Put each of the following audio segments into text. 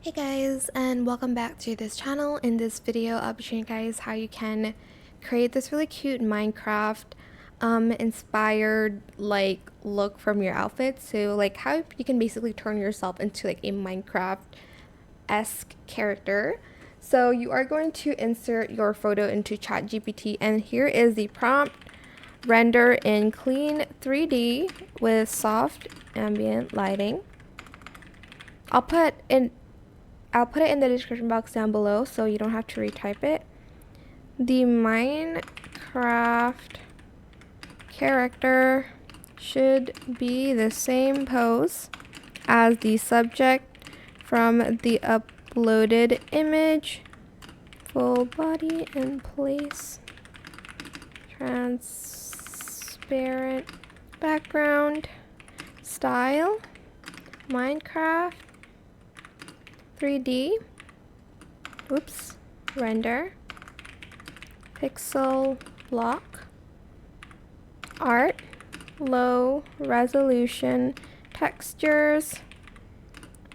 Hey guys, and welcome back to this channel. In this video, I'll be showing you guys how you can create this really cute Minecraft inspired look from your outfit. So how you can basically turn yourself into like a Minecraft-esque character. So you are going to insert your photo into ChatGPT, and here is the prompt: render in clean 3D with soft ambient lighting. I'll put it in the description box down below so you don't have to retype it. The Minecraft character should be the same pose as the subject from the uploaded image. Full body in place. Transparent background. Style. Minecraft 3D, render, pixel block, art, low resolution, textures,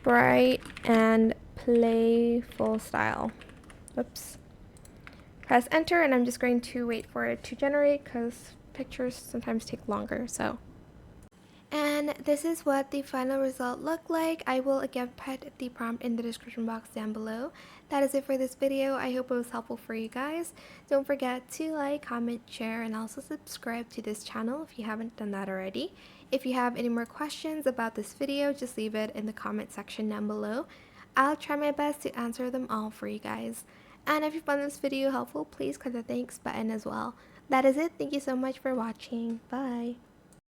bright and playful style. Press enter, and I'm just going to wait for it to generate because pictures sometimes take longer. And this is what the final result looked like. I will again put the prompt in the description box down below. That is it for this video. I hope it was helpful for you guys. Don't forget to like, comment, share, and also subscribe to this channel if you haven't done that already. If you have any more questions about this video, just leave it in the comment section down below. I'll try my best to answer them all for you guys. And if you found this video helpful, please click the thanks button as well. That is it. Thank you so much for watching. Bye.